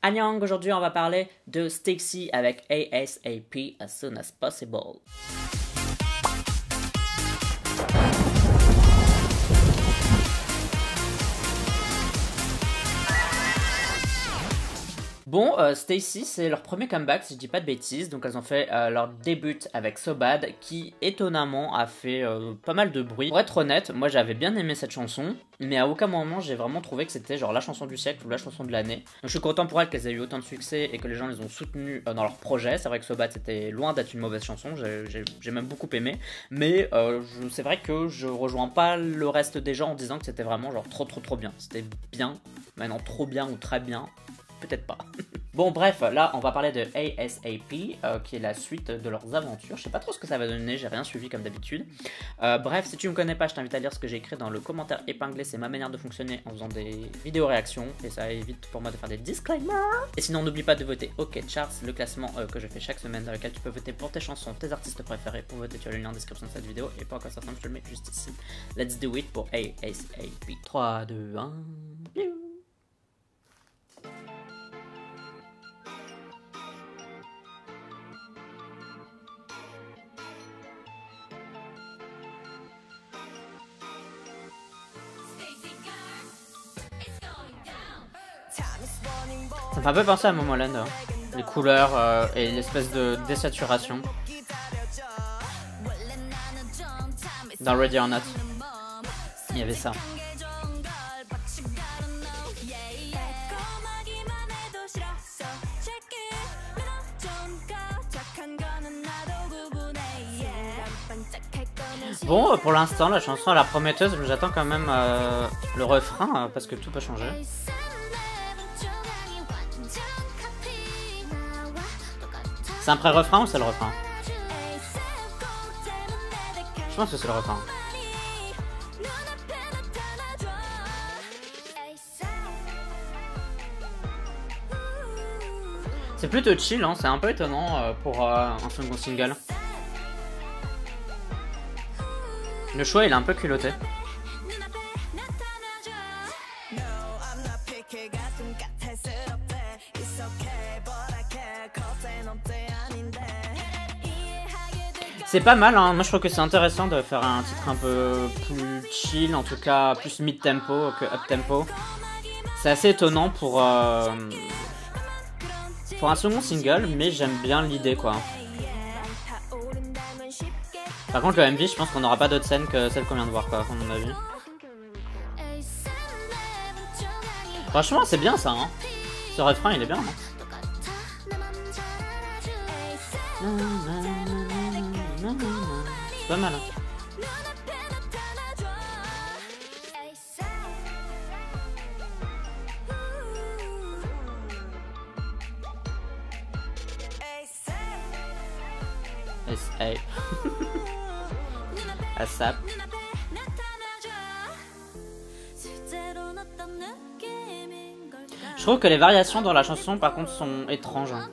Annyeong, aujourd'hui on va parler de Stacy avec ASAP, As Soon As Possible. Bon, Stacy, c'est leur premier comeback, si je dis pas de bêtises. Donc elles ont fait leur début avec So Bad, qui étonnamment a fait pas mal de bruit. Pour être honnête, moi j'avais bien aimé cette chanson, mais à aucun moment j'ai vraiment trouvé que c'était genre la chanson du siècle ou la chanson de l'année. Donc je suis content pour elles qu'elles aient eu autant de succès et que les gens les ont soutenues dans leur projet. C'est vrai que So Bad c'était loin d'être une mauvaise chanson, j'ai même beaucoup aimé. Mais c'est vrai que je rejoins pas le reste des gens en disant que c'était vraiment genre trop bien. C'était bien, maintenant trop bien ou très bien. Peut-être pas. Bon bref, là on va parler de ASAP, qui est la suite de leurs aventures. Je sais pas trop ce que ça va donner, j'ai rien suivi comme d'habitude. Bref, si tu me connais pas, je t'invite à lire ce que j'ai écrit dans le commentaire épinglé. C'est ma manière de fonctionner en faisant des vidéos réactions, et ça évite pour moi de faire des disclaimers. Et sinon n'oublie pas de voter OK Charts, le classement que je fais chaque semaine, dans lequel tu peux voter pour tes chansons, tes artistes préférés. Pour voter, tu as le lien en description de cette vidéo, et pas encore certain, je te le mets juste ici. Let's do it pour ASAP. 3, 2, 1... Ça me fait un peu penser à Momoland, hein. Les couleurs et l'espèce de désaturation. Dans Ready or Not, il y avait ça. Bon, pour l'instant, la chanson a l'air prometteuse, mais j'attends quand même le refrain, parce que tout peut changer. C'est un pré-refrain ou c'est le refrain? Je pense que c'est le refrain. C'est plutôt chill, hein, c'est un peu étonnant pour un second single. Le choix il est un peu culotté. C'est pas mal, hein. Moi je trouve que c'est intéressant de faire un titre un peu plus chill, en tout cas plus mid-tempo que up-tempo. C'est assez étonnant pour un second single, mais j'aime bien l'idée quoi. Par contre le MV, je pense qu'on n'aura pas d'autres scènes que celle qu'on vient de voir quoi, à mon avis. Franchement c'est bien ça, hein. Ce refrain il est bien, hein. C'est pas mal, hein. ASAP. ASAP. Je trouve que les variations dans la chanson par contre sont étranges, hein.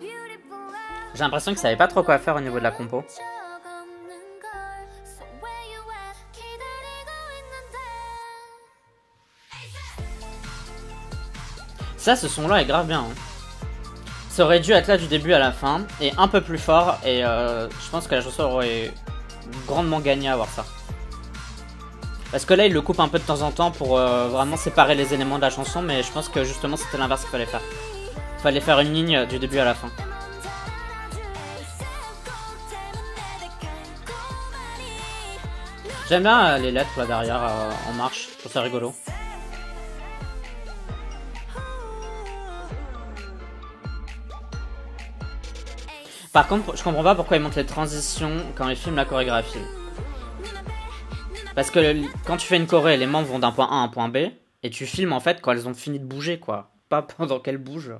J'ai l'impression qu'ils savaient pas trop quoi faire au niveau de la compo. Ça, ce son-là est grave bien, hein. Ça aurait dû être là du début à la fin, et un peu plus fort, et je pense que la chanson aurait grandement gagné à avoir ça. Parce que là, il le coupe un peu de temps en temps pour vraiment séparer les éléments de la chanson, mais je pense que justement, c'était l'inverse qu'il fallait faire. Il fallait faire une ligne du début à la fin. J'aime bien les lettres là derrière en marche, je trouve ça rigolo. Par contre, je comprends pas pourquoi ils montent les transitions quand ils filment la chorégraphie. Parce que quand tu fais une choré, les membres vont d'un point A à un point B, et tu filmes en fait quand elles ont fini de bouger quoi, pas pendant qu'elles bougent.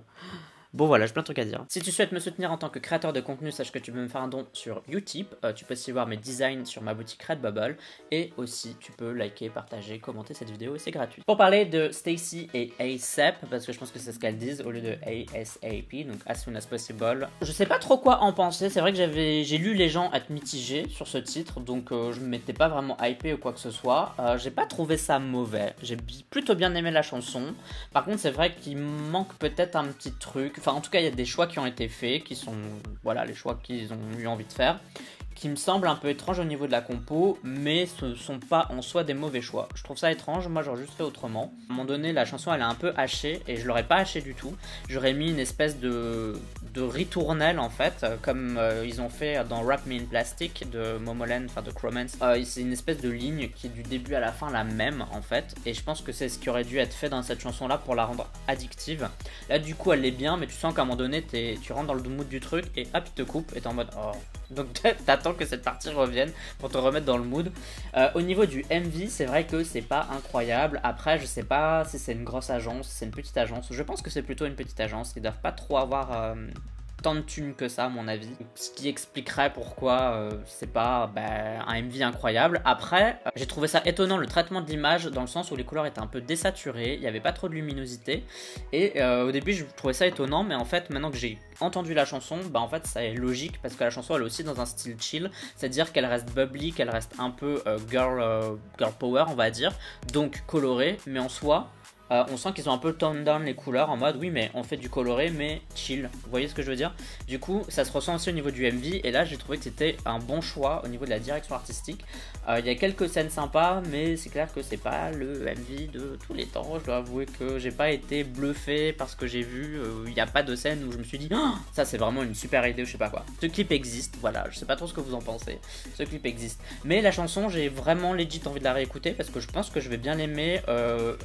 Bon voilà, j'ai plein de trucs à dire. Si tu souhaites me soutenir en tant que créateur de contenu, sache que tu peux me faire un don sur Utip. Tu peux aussi voir mes designs sur ma boutique Redbubble. Et aussi, tu peux liker, partager, commenter cette vidéo et c'est gratuit. Pour parler de Stacy et ASAP, parce que je pense que c'est ce qu'elles disent au lieu de ASAP, donc As Soon As Possible. Je sais pas trop quoi en penser. C'est vrai que j'ai lu les gens être mitigés sur ce titre, donc je m'étais pas vraiment hypé ou quoi que ce soit. J'ai pas trouvé ça mauvais. J'ai plutôt bien aimé la chanson. Par contre, c'est vrai qu'il manque peut-être un petit truc. enfin en tout cas il y a des choix qui ont été faits, qui sont, voilà, les choix qu'ils ont eu envie de faire, qui me semblent un peu étranges au niveau de la compo, mais ce sont pas en soi des mauvais choix. Je trouve ça étrange, moi j'aurais juste fait autrement. À un moment donné, la chanson elle est un peu hachée, et je l'aurais pas hachée du tout. J'aurais mis une espèce de ritournelle en fait, comme ils ont fait dans Wrap Me in Plastic de Momoland, enfin de Chromance. C'est une espèce de ligne qui est du début à la fin la même en fait, et je pense que c'est ce qui aurait dû être fait dans cette chanson là pour la rendre addictive. Là du coup elle l'est bien, mais tu sens qu'à un moment donné tu rentres dans le mood du truc, et hop il te coupe, et t'es en mode oh. Donc t'attends que cette partie revienne pour te remettre dans le mood. Au niveau du MV, c'est vrai que c'est pas incroyable. Après, je sais pas si c'est une grosse agence, si c'est une petite agence. Je pense que c'est plutôt une petite agence. Ils doivent pas trop avoir tant de thunes que ça, à mon avis. Ce qui expliquerait pourquoi c'est pas un MV incroyable. Après, j'ai trouvé ça étonnant le traitement de l'image, dans le sens où les couleurs étaient un peu désaturées, il n'y avait pas trop de luminosité. Et au début, je trouvais ça étonnant, mais en fait, maintenant que j'ai entendu la chanson, en fait, ça est logique, parce que la chanson, elle est aussi dans un style chill, c'est-à-dire qu'elle reste bubbly, qu'elle reste un peu girl power, on va dire, donc colorée, mais en soi, on sent qu'ils ont un peu tone down les couleurs en mode oui mais on fait du coloré mais chill, vous voyez ce que je veux dire. Du coup ça se ressent aussi au niveau du MV, et là j'ai trouvé que c'était un bon choix au niveau de la direction artistique. Il y a quelques scènes sympas, mais c'est clair que c'est pas le MV de tous les temps. Je dois avouer que j'ai pas été bluffé parce que j'ai vu, il n'y a pas de scène où je me suis dit oh, ça c'est vraiment une super idée ou je sais pas quoi. Ce clip existe, voilà, je sais pas trop ce que vous en pensez, ce clip existe, mais la chanson j'ai vraiment legit envie de la réécouter parce que je pense que je vais bien l'aimer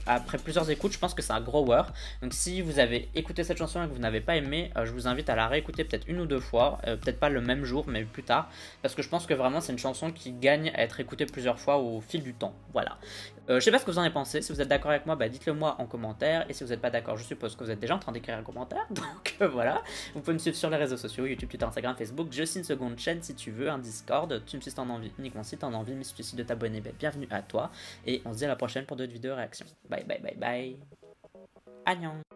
après plusieurs écoute, je pense que c'est un grower. Donc si vous avez écouté cette chanson et que vous n'avez pas aimé, je vous invite à la réécouter peut-être une ou deux fois, peut-être pas le même jour mais plus tard, parce que je pense que vraiment c'est une chanson qui gagne à être écoutée plusieurs fois au fil du temps. Voilà. Je sais pas ce que vous en avez pensé. Si vous êtes d'accord avec moi, dites-le moi en commentaire, et si vous n'êtes pas d'accord, je suppose que vous êtes déjà en train d'écrire un commentaire. Donc voilà, vous pouvez me suivre sur les réseaux sociaux, YouTube, Twitter, Instagram, Facebook. J'ai aussi une seconde chaîne si tu veux, un Discord. Tu me suis si t'en as envie, uniquement si t'en as envie, mais si tu décides de t'abonner, bienvenue à toi, et on se dit à la prochaine pour d'autres vidéos réactions. Bye bye bye bye. Annyeong.